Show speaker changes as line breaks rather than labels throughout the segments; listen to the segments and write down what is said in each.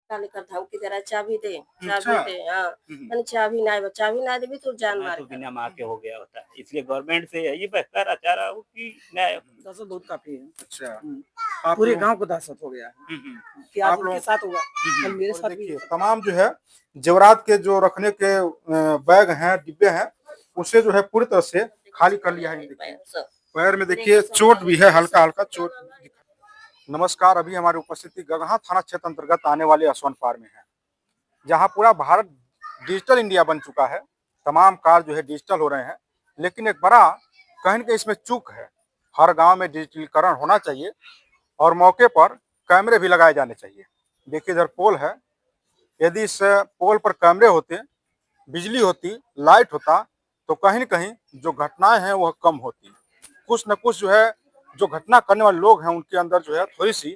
कट्टा लेकर धमकी दे रहा है, चाबी दे, चाबी
अच्छा।
दे। हाँ, मैंने चाबी ना देबी तो जान
मैं
मार
तो
के
बिना
रख।
माँ के हो गया होता, इसलिए गवर्नमेंट से यही बहकारा चाह रहा हूँ कि न्याय।
दहशत बहुत काफी है।
अच्छा।
आप पूरे गांव को दहशत हो गया है कि आज
आप
उनके
लोग
साथ होगा, कल मेरे
और
साथ भी
देखिए
हो सकता
तमाम जो है जेवरात के जो रखने के बैग हैं, डिब्बे हैं, उसे जो है पूरी तरह से खाली कर लिया है। देखिए पैर में देखिए चोट भी है, हल्का हल्का चोट। नमस्कार, अभी हमारी उपस्थिति गगहा थाना क्षेत्र अंतर्गत आने वाले असवनपार में है, जहां पूरा भारत डिजिटल इंडिया बन चुका है। तमाम कार्य जो है डिजिटल हो रहे हैं, लेकिन एक बड़ा कहीं न कहीं इसमें चूक है। हर गांव में डिजिटलीकरण होना चाहिए और मौके पर कैमरे भी लगाए जाने चाहिए। देखिए इधर पोल है, यदि इस पोल पर कैमरे होते, बिजली होती, लाइट होता, तो कहीं न कहीं जो घटनाएं हैं वह कम होती। कुछ न कुछ जो है, जो घटना करने वाले लोग हैं उनके अंदर जो है थोड़ी सी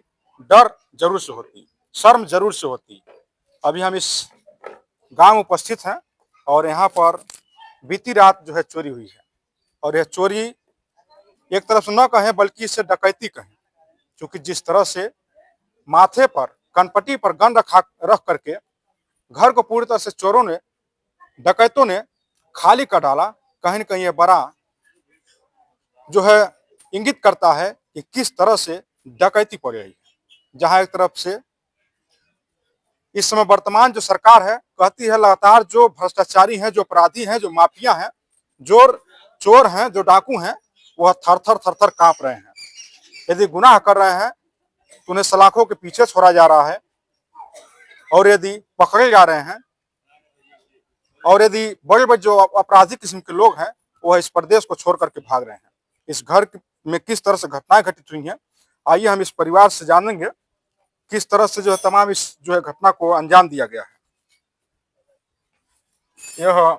डर जरूर से होती, शर्म जरूर से होती। अभी हम इस गांव उपस्थित हैं और यहाँ पर बीती रात जो है चोरी हुई है, और यह चोरी एक तरफ से न कहें बल्कि इसे डकैती कहें, क्योंकि जिस तरह से माथे पर कनपट्टी पर गन रख करके घर को पूरी तरह से चोरों ने, डकैतों ने खाली कर डाला, कहीं न कहीं ये बड़ा जो है इंगित करता है कि किस तरह से डकैती पड़ रही है। जहां एक तरफ से इस समय वर्तमान जो सरकार है कहती है लगातार जो भ्रष्टाचारी हैं, जो अपराधी हैं, जो माफिया हैं, जो चोर हैं, जो डाकू हैं, वह थर थर कांप रहे हैं। यदि गुनाह कर रहे हैं तो उन्हें सलाखों के पीछे छोड़ा जा रहा है, और यदि पकड़े जा रहे हैं, और यदि बड़े बड़े जो अपराधी किस्म के लोग हैं वह इस प्रदेश को छोड़ करके भाग रहे हैं। इस घर में किस तरह से घटनाएं घटित हुई हैं, आइए हम इस परिवार से जानेंगे किस तरह से जो है तमाम इस जो है घटना को अंजाम दिया गया है। यह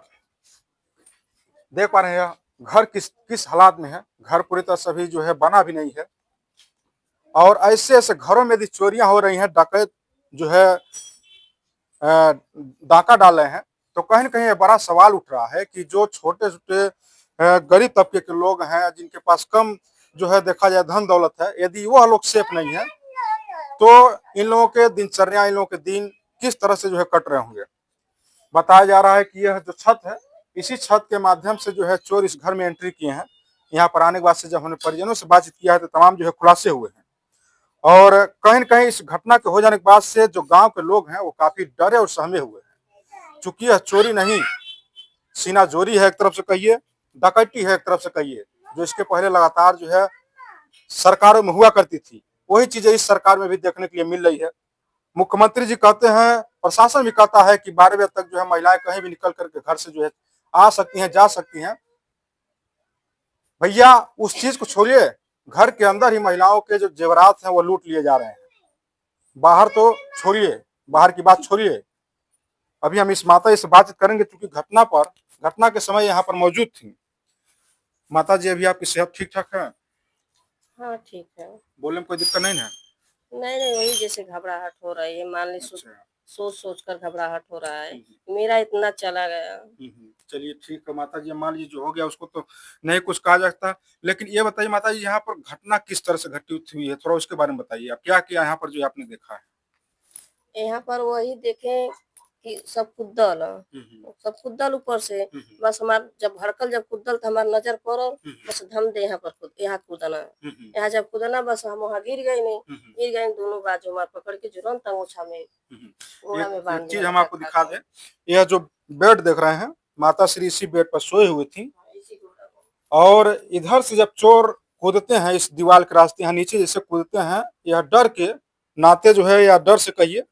देख पा रहे हैं यह घर किस हालात में है। घर पूरी तरह से अभी जो है बना भी नहीं है, और ऐसे ऐसे घरों में यदि चोरियां हो रही हैं, डकैत जो है डाका डाल रहे हैं, तो कहीं न कहीं ये बड़ा सवाल उठ रहा है कि जो छोटे-छोटे गरीब तबके के लोग हैं, जिनके पास कम जो है देखा जाए धन दौलत है, यदि वह लोग सेफ नहीं है, तो इन लोगों के दिनचर्या, इन लोगों के दिन किस तरह से जो है कट रहे होंगे। बताया जा रहा है कि यह जो छत है, इसी छत के माध्यम से जो है चोर इस घर में एंट्री किए हैं। यहाँ पर आने के बाद से जब हमने परिजनों से बातचीत किया है तो तमाम जो है खुलासे हुए हैं, और कहीं न कहीं इस घटना के हो जाने के बाद से जो गाँव के लोग हैं वो काफी डरे और सहमे हुए हैं। चूंकि यह चोरी नहीं, सीनाजोरी है एक तरफ से कहिए, डकैती है एक तरफ से कहिए, जो इसके पहले लगातार जो है सरकारों में हुआ करती थी, वही चीजें इस सरकार में भी देखने के लिए मिल रही है। मुख्यमंत्री जी कहते हैं, प्रशासन भी कहता है कि 12 बजे तक जो है महिलाएं कहीं भी निकल करके घर से जो है आ सकती हैं, जा सकती हैं। भैया उस चीज को छोड़िए, घर के अंदर ही महिलाओं के जो जेवरात हैं वो लूट लिए जा रहे हैं। बाहर तो छोड़िए, बाहर की बात छोड़िए। अभी हम इस माता जी से बातचीत करेंगे, क्योंकि घटना के समय यहाँ पर मौजूद थी। माता जी, अभी आपकी सेहत ठीक ठाक है?
हाँ, ठीक है।
बोलने में कोई दिक्कत नहीं है?
नहीं, वही जैसे घबराहट हो रही है, मान ली
अच्छा।
सोच कर घबराहट हो रहा है। मेरा इतना चला गया।
चलिए ठीक है माता जी, मान लीजिए जो हो गया उसको तो नहीं कुछ कहा जा सकता। लेकिन ये बताइए माता जी, यहाँ पर घटना किस तरह से घटित हुई है, थोड़ा उसके बारे में बताइए। आप क्या किया यहाँ पर जो आपने देखा है?
यहाँ पर वही देखे कि सब कुद्दल सब कुद्दल ऊपर से, बस हमार जब भड़कल जब कुद्दल तो हमार नजर पड़ल, बस धम दे यहाँ पर यहाँ कूदना, यहाँ जब कूदना बस हम वहाँ गिर गए नहीं, गिर गए दोनों बाजू मार पकड़ के जुरन तंगोछा में गोड़ा में बांध
एक चीज हम आपको दिखा दें, यह जो बेड देख रहे हैं, माता श्री इसी बेड पर सोए हुई थी, और इधर से जब चोर कूदते हैं इस दीवार के रास्ते, यहाँ नीचे जैसे कूदते हैं, यह डर के नाते जो है, या डर से कहिए,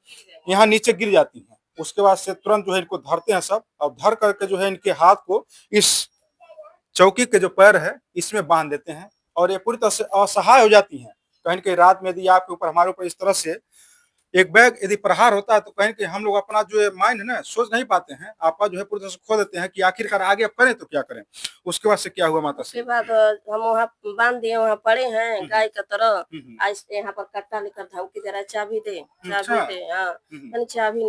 यहाँ नीचे गिर जाती हैं। उसके बाद से तुरंत जो है इनको धरते हैं सब, और धर करके जो है इनके हाथ को इस चौकी के जो पैर है इसमें बांध देते हैं, और ये पूरी तरह से असहाय हो जाती हैं। कहीं कहीं रात में यदि आपके ऊपर, हमारे ऊपर इस तरह से एक बैग यदि प्रहार होता है, तो कहीं कि हम लोग अपना जो है माइंड है ना सोच नहीं पाते हैं, आपका जो है पूरी तरह से खो देते हैं कि आखिरकार आगे अब करें तो क्या करें। उसके बाद से क्या हुआ माता
उसके बाद हम वहाँ बांध दिए, वहाँ पड़े हैं गाय की तरह। आज यहाँ पर कट्टा लेकर धमकी दे रहा है, चाबी दे, चाबी दे। हाँ, मैंने चाबी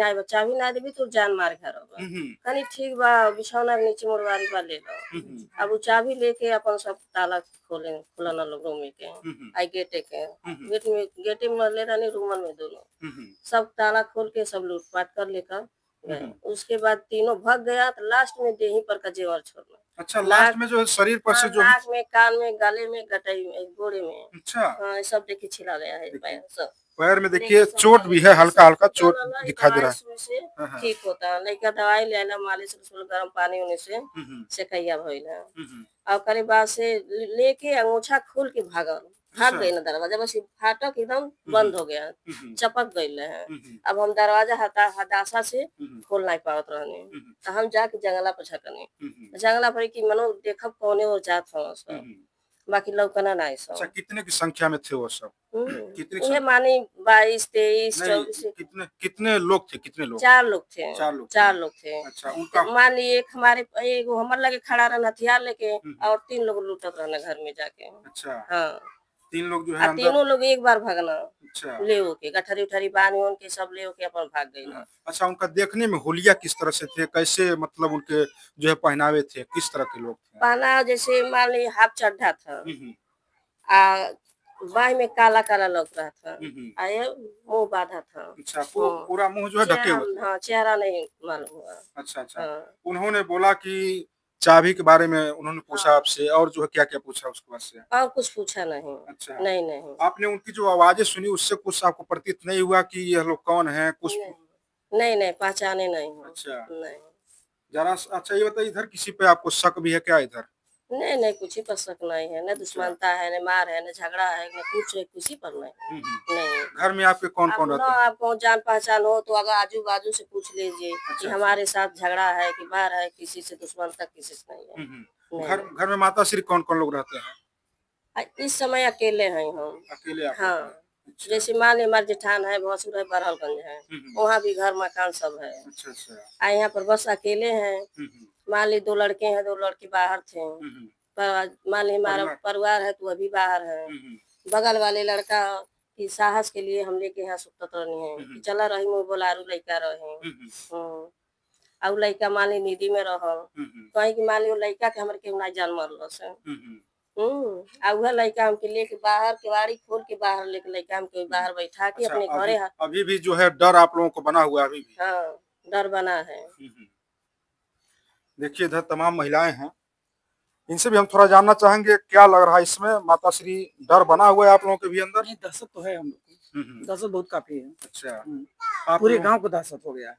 ना देबी तो जान मार घर होगा। कहीं ठीक बा, बिछौना के नीचे मोरवारी बा ले लो। अब वो चाबी लेके अपन सब ताला खोले खुलाना लोग रूम में के
हम्म,
आई गेटे के
हम्म,
गेटे में ले रहने रूमन में दोनों
हम्म,
सब ताला खोल के सब लूटपाट कर लेकर गए।
हम्म।
उसके बाद तीनों भाग गया तो लास्ट में देही पर का जेवर छोड़ना
अच्छा,
नाक
लास्ट में जो है शरीर पर
हाँ,
से जो भी।
नाक में कान में गले में गटाई में गोड़े में
अच्छा,
हाँ ये सब देखिए छिला गया है पैर सब
पैर में देखिए चोट भी है, हल्का हल्का चोट दिखाई दे रहा है।
दवाई से
हाँ, हाँ।
ठीक होता है लड़का दवाई ले आला मालिश उलिश गर्म पानी होने से सेकैया भइल है और करे बाद से लेके अंगूछा खोल के भाग
अच्छा।
गई ना दरवाजा बस फाटक एकदम बंद हो गया चपक गई है। अब हम दरवाजा हदासा से खोल नहीं पावत रहने तो हम जाके जंगला पर छकने जंगला पर की मनो देखब कौने और जात हो सब बाकी लौकना नहीं
अच्छा,
सब
कितने की संख्या में थे वो सब? कितनी
ये
संख्या?
मानी 22 23
नहीं,
24
कितने कितने लोग थे, कितने लोग?
4 लोग थे
चार लोग थे।
4 लोग थे।
अच्छा, उनका।
मान लिए एक हमारे एगो हमर लगे खड़ा रहना हथियार लेके और 3 लोग लूटत रहना घर में जाके
अच्छा,
हाँ
3 लोग जो है
और
अंदर।
तीनों लोग एक बार भागना
अच्छा,
ले के गठरी उठरी बांध उन के सब ले के अपन भाग गई ना।
अच्छा, उनका देखने में हुलिया किस तरह से थे, कैसे मतलब उनके जो है पहनावे थे, किस तरह के लोग थे?
पहना जैसे मान ली हाफ चड्ढा था
हम्म,
आ बाह में काला काला लग रहा था
हम्म।
आ ये मुंह बांधा था।
अच्छा,
हाँ।
पूरा मुंह जो है ढके हुए थे।
हाँ चेहरा नहीं मालूम हुआ।
अच्छा, अच्छा।
हाँ।
उन्होंने बोला कि चाबी के बारे में उन्होंने पूछा
हाँ।
आपसे, और जो है क्या क्या पूछा उसके बाद से?
और कुछ पूछा नहीं।
अच्छा।
नहीं
आपने उनकी जो आवाजें सुनी उससे कुछ आपको प्रतीत नहीं हुआ कि यह लोग कौन है कुछ?
नहीं पहचाने नहीं हूँ।
अच्छा।
नहीं
जरा अच्छा ये बताइए, इधर किसी पे आपको शक भी है क्या इधर?
नहीं कुछ ही पर शक नहीं है न दुश्मनता है न मार है न झगड़ा है न कुछ है किसी पर नहीं। नहीं
घर में आपके कौन कौन
आप
रहते हैं?
आपको जान पहचान हो तो अगर आजू बाजू से पूछ लीजिए कि
अच्छा।
हमारे साथ झगड़ा है कि मार है किसी से दुश्मनता किसी से नहीं है। नहीं।
घर में माता श्री कौन कौन लोग रहते हैं?
इस समय अकेले हैं हम।
अकेले आप?
हाँ
अच्छा।
जैसे मान ली हमारे जेठान है भौसुर है बरहलगंज है वहाँ भी घर मकान सब है।
अच्छा, अच्छा।
यहाँ पर बस अकेले हैं। मान ली 2 लड़के हैं 2 लड़के बाहर थे पर मान ली हमारा परिवार है तो अभी बाहर है। बगल वाले लड़का की साहस के लिए हम लेके यहाँ सुतत रहनी है कि चला रही मुँह बोलारू लड़का रहे और लड़का मान ली निधि में रह कहीं की मान ली लड़का के हमारे केहू ना जान मरल से और वह लड़का हमके लेके बाहर केवाड़ी खोल के बाहर लेके लड़का हमके बाहर बैठा के
अच्छा,
अपने घरे
अभी भी जो है डर आप लोगों को बना हुआ है अभी भी?
हाँ डर बना है।
देखिए इधर तमाम महिलाएं हैं, इनसे भी हम थोड़ा जानना चाहेंगे क्या लग रहा है इसमें। माता श्री, डर बना हुआ है आप लोगों के भी अंदर?
नहीं दहशत तो है हम लोग को, दहशत बहुत काफी है।
अच्छा। आप
पूरे
लोग-
गांव को दहशत हो गया है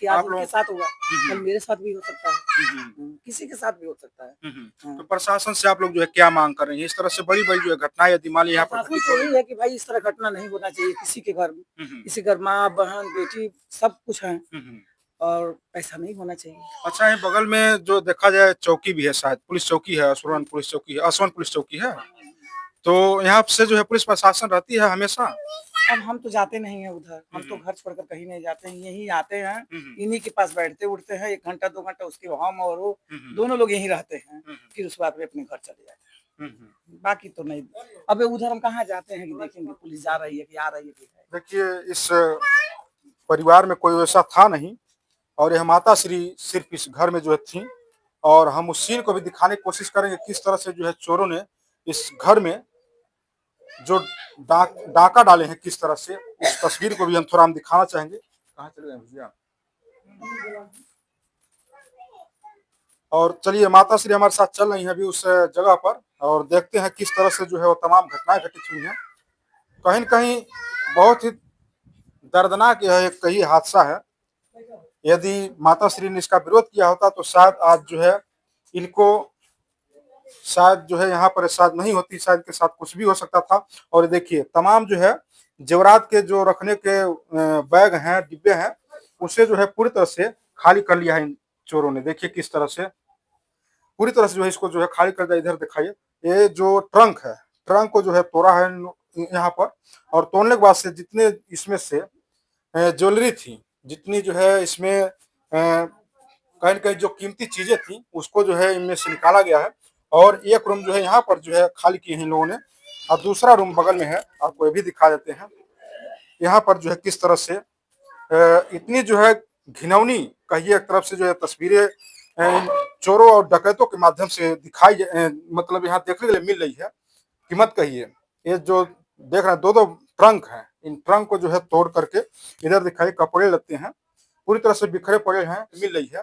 कि आज
आप
उनके
लोग-
साथ होगा कल मेरे साथ भी हो सकता है किसी के साथ भी हो सकता है।
तो प्रशासन से आप लोग जो है क्या मांग कर रहे हैं? इस तरह से बड़ी बड़ी जो है घटनाएं यदि मान ली यहाँ पर
प्रशासन से यही है कि भाई इस तरह घटना नहीं होना चाहिए किसी के घर में। किसी घर माँ बहन बेटी सब कुछ है और ऐसा नहीं होना चाहिए।
अच्छा, ये बगल में जो देखा जाए चौकी भी है, शायद पुलिस चौकी है, असुरन पुलिस चौकी है, असवन पुलिस चौकी है, तो यहाँ से जो है पुलिस प्रशासन रहती है हमेशा?
अब हम तो जाते नहीं है उधर, हम तो घर छोड़कर कहीं नहीं जाते हैं, यहीं आते हैं इन्हीं के पास बैठते उठते हैं 1 घंटा 2 घंटा उसके हम और वो दोनों लोग यहीं रहते हैं फिर उस बाद में अपने घर चले जाते हैं। बाकी तो नहीं। अब उधर हम कहाँ जाते हैं कि देखेंगे पुलिस जा रही है कि आ रही है कि है।
देखिए इस परिवार में कोई वैसा था नहीं और यह माता श्री सिर्फ इस घर में जो है थी, और हम उस सीन को भी दिखाने की कोशिश करेंगे किस तरह से जो है चोरों ने इस घर में जो डाका डाले हैं किस तरह से, उस तस्वीर को भी हम दिखाना चाहेंगे। कहाँ चले गए भैया? और चलिए माता श्री हमारे साथ चल रही है अभी उस जगह पर, और देखते हैं किस तरह से जो है वो तमाम घटनाएं घटित हुई हैं। कहीं न कहीं बहुत ही दर्दनाक यह एक कही हादसा है। यदि माता श्री ने इसका विरोध किया होता तो शायद आज जो है इनको शायद जो है यहाँ पर शायद नहीं होती, शायद के साथ कुछ भी हो सकता था। और देखिए तमाम जो है जेवरात के जो रखने के बैग हैं, डिब्बे हैं, उसे जो है पूरी तरह से खाली कर लिया है इन चोरों ने। देखिए किस तरह से पूरी तरह से जो है इसको जो है खाली कर दिया। इधर दिखाइए, ये जो ट्रंक है, ट्रंक को जो है तोड़ा है यहाँ पर, और तोड़ने के बाद से जितने इसमें से ज्वेलरी थी, जितनी जो है इसमें कहीं न कहीं जो कीमती चीजें थी उसको जो है इनमें से निकाला गया है। और एक रूम जो है यहाँ पर जो है खाली किए हैं इन लोगों ने, और दूसरा रूम बगल में है, आपको ये भी दिखा देते हैं। यहाँ पर जो है किस तरह से इतनी जो है घिनौनी कहिए एक तरफ से जो है तस्वीरें चोरों और डकैतों के माध्यम से मतलब यहाँ देखने के लिए मिल रही है। कीमत कहिए, ये जो देख रहे हैं दो ट्रंक हैं, इन ट्रंक को जो है तोड़ करके इधर दिखाई कपड़े लगते हैं पूरी तरह से बिखरे पड़े हैं, मिल रही है।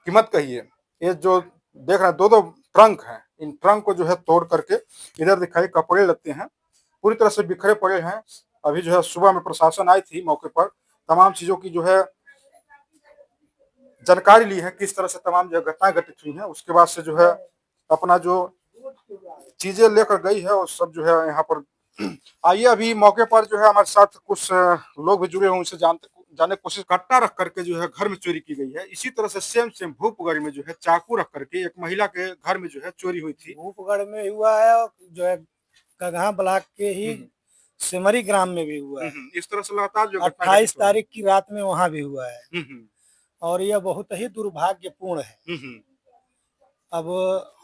कीमत कहिए, ये जो देख रहे हैं दो ट्रंक हैं, इन ट्रंक को जो है तोड़ करके इधर दिखाई कपड़े लगते हैं पूरी तरह से बिखरे पड़े हैं। अभी जो है सुबह में प्रशासन आई थी मौके पर, तमाम चीजों की जो है जानकारी ली है, किस तरह से तमाम जो घटनाएं घटित हुई हैं, उसके बाद से जो है अपना जो चीजें लेकर गई है और सब जो है यहाँ पर आइए अभी मौके पर जो है हमारे साथ कुछ लोग भी जुड़े हुए, उनसे जानने की कोशिश। कट्टा रख करके जो है घर में चोरी की गई है। इसी तरह से सेम भूपगढ़ में जो है चाकू रख करके एक महिला के घर में जो है चोरी हुई थी।
भूपगढ़ में हुआ है और जो है कगहा ब्लॉक के ही सिमरी ग्राम में भी हुआ है।
इस तरह से लगातार जो
28 तारीख की रात में वहाँ भी हुआ है और यह बहुत ही दुर्भाग्यपूर्ण है। अब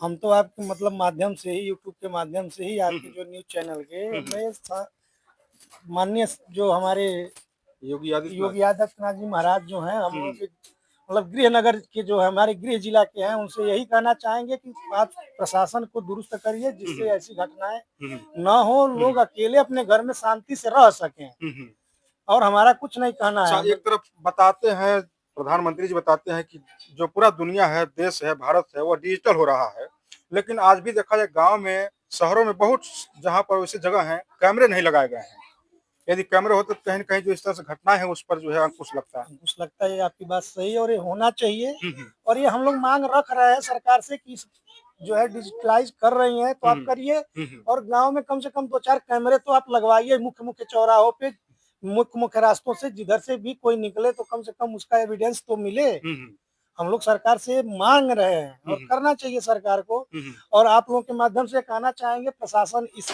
हम तो आपके मतलब माध्यम से ही, यूट्यूब के माध्यम से ही, आपके जो न्यूज चैनल के, मैं माननीय जो हमारे योगी आदित्यनाथ जी महाराज जो हैं, हम लोग के मतलब गृहनगर के जो है हमारे गृह जिला के हैं, उनसे यही कहना चाहेंगे कि आप प्रशासन को दुरुस्त करिए जिससे ऐसी घटनाएं न हो, लोग अकेले अपने घर में शांति से रह सकें। और हमारा कुछ नहीं कहना है।
एक तरफ बताते हैं प्रधानमंत्री जी बताते हैं कि जो पूरा दुनिया है, देश है, भारत है, वो डिजिटल हो रहा है, लेकिन आज भी देखा जाए गांव में, शहरों में बहुत जहां पर वैसे जगह हैं कैमरे नहीं लगाए गए हैं। यदि कैमरे होते तो कहीं न कहीं जो इस तरह से घटना है उस पर जो है अंकुश लगता है।
अंकुश लगता है, आपकी बात सही है और ये होना चाहिए। और ये हम लोग मांग रख रहे हैं सरकार से कि जो है डिजिटलाइज कर रही हैं तो आप करिए। और गांव में कम से कम 2-4 कैमरे तो आप लगवाइए, मुख्य चौराहों पे, मुख्य रास्तों से, जिधर से भी कोई निकले तो कम से कम उसका एविडेंस तो मिले। हम लोग सरकार से मांग रहे हैं और करना चाहिए सरकार को। और आप लोगों के माध्यम से कहना चाहेंगे प्रशासन इस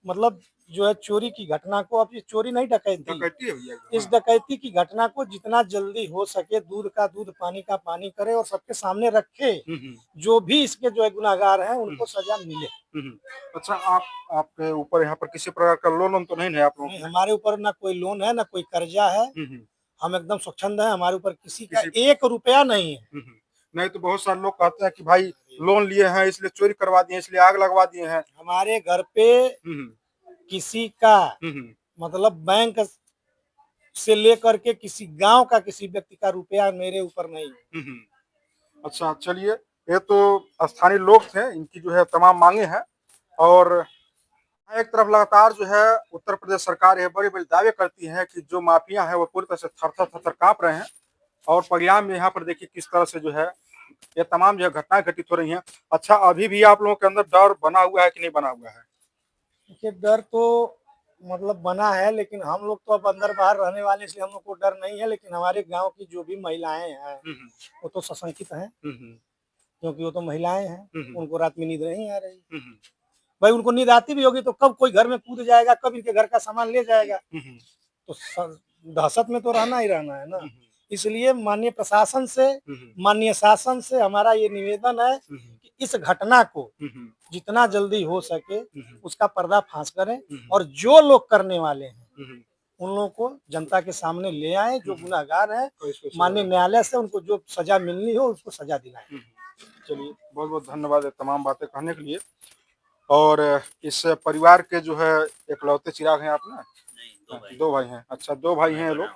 मतलब जो है चोरी की घटना को, अब ये चोरी नहीं डकैती, इस डकैती की घटना को जितना जल्दी हो सके दूध का दूध पानी का पानी करे और सबके सामने रखे। जो भी इसके जो है गुनाहगार हैं उनको सजा मिले।
अच्छा, आपके ऊपर यहाँ पर किसी प्रकार का लोन तो नहीं है आप लोगों?
हमारे ऊपर ना कोई लोन है, ना कोई कर्जा है। हम एकदम स्वच्छंद हैं, हमारे ऊपर किसी का 1 रुपया नहीं है।
नहीं तो बहुत सारे लोग कहते हैं कि भाई लोन लिए हैं इसलिए चोरी करवा दिए, इसलिए आग लगवा दिए हैं।
हमारे घर पे किसी का मतलब बैंक से लेकर के किसी गांव का किसी व्यक्ति का रुपया मेरे ऊपर नहीं है।
अच्छा, चलिए, ये तो स्थानीय लोग थे, इनकी जो है तमाम मांगे हैं। और एक तरफ लगातार जो है उत्तर प्रदेश सरकार है बड़े-बड़े दावे करती है कि जो माफिया है वो पूरी तरह से थर-थर कांप रहे हैं, और परिणाम में यहाँ पर देखिए किस तरह से जो है ये तमाम जो है घटनाएं घटित हो रही हैं। अच्छा, अभी भी आप लोगों के अंदर डर बना हुआ है कि नहीं बना हुआ है?
देखिए, डर तो मतलब बना है, लेकिन हम लोग तो अब अंदर बाहर रहने वाले, इसलिए हम लोग को डर नहीं है। लेकिन हमारे गांव की जो भी महिलाएं हैं वो तो सशंकित हैं, क्योंकि वो तो महिलाएं हैं, उनको रात में नींद नहीं आ रही। भाई उनको नींद आती भी होगी तो कब कोई घर में कूद जाएगा, कब इनके घर का सामान ले जाएगा, तो दहशत में तो रहना ही रहना है ना। इसलिए माननीय प्रशासन से, माननीय शासन से हमारा ये निवेदन है कि इस घटना को जितना जल्दी हो सके उसका पर्दाफाश करें, और जो लोग करने वाले हैं उन लोगों को जनता के सामने ले आए। जो गुनाहगार हैं माननीय न्यायालय से उनको जो सजा मिलनी हो उसको सजा दिलाएं।
चलिए, बहुत बहुत धन्यवाद तमाम बातें कहने के लिए। और इस परिवार के जो है इकलौते चिराग हैं आप ना? 2 भाई हैं। अच्छा, 2 भाई हैं ये लोग।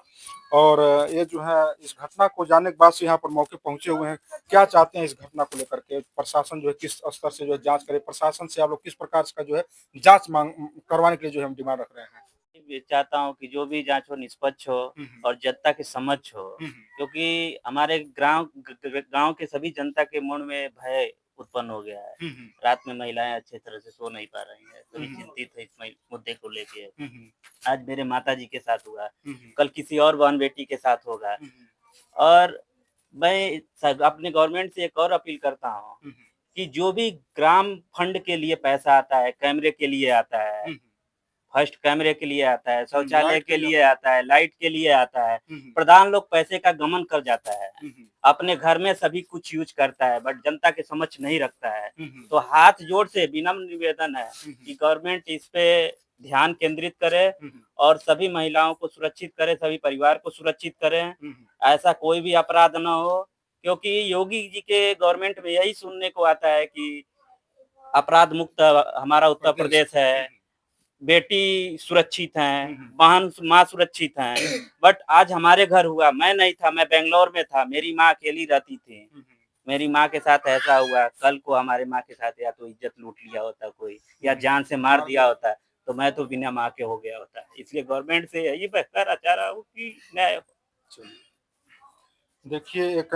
और ये जो है इस घटना को जानने के बाद से यहाँ पर मौके पहुंचे हुए हैं। क्या चाहते हैं इस घटना को लेकर के? प्रशासन जो है किस स्तर से जो है जांच करे? प्रशासन से आप लोग किस प्रकार का जो है जांच करवाने के लिए जो है हम डिमांड रख रहे हैं?
चाहता हूँ कि जो भी जांच हो निष्पक्ष हो और जनता के समझ हो, क्योंकि हमारे गांव के सभी जनता के मन में भय उत्पन्न हो गया है। रात में महिलाएं अच्छे तरह से सो नहीं पा रही हैं, सभी चिंतित है इस मुद्दे को लेके। आज मेरे माताजी के साथ हुआ, कल किसी और बहन बेटी के साथ होगा। और मैं अपने गवर्नमेंट से एक और अपील करता हूँ कि जो भी ग्राम फंड के लिए पैसा आता है, कैमरे के लिए आता है, फर्स्ट कैमरे के लिए आता है, शौचालय के लिए आता है, लाइट के लिए आता है, प्रधान लोग पैसे का गमन कर जाता है, अपने घर में सभी कुछ यूज करता है, बट जनता के समझ नहीं रखता है। तो हाथ जोड़ से विनम्र निवेदन है कि गवर्नमेंट इस पे ध्यान केंद्रित करे और सभी महिलाओं को सुरक्षित करे, सभी परिवार को सुरक्षित करें। ऐसा कोई भी अपराध न हो क्योंकि योगी जी के गवर्नमेंट में यही सुनने को आता है कि अपराध मुक्त हमारा उत्तर प्रदेश है, बेटी सुरक्षित हैं, बहन माँ सुरक्षित हैं। बट आज हमारे घर हुआ, मैं नहीं था, मैं बेंगलोर में था, मेरी माँ अकेली रहती थी, मेरी माँ के साथ ऐसा हुआ। कल को हमारे माँ के साथ या तो इज्जत लूट लिया होता कोई, या जान से मार दिया होता, तो मैं तो बिना माँ के हो गया होता। इसलिए गवर्नमेंट से यही बेहतर चाह रहा हूँ कि न्याय हो।
देखिए एक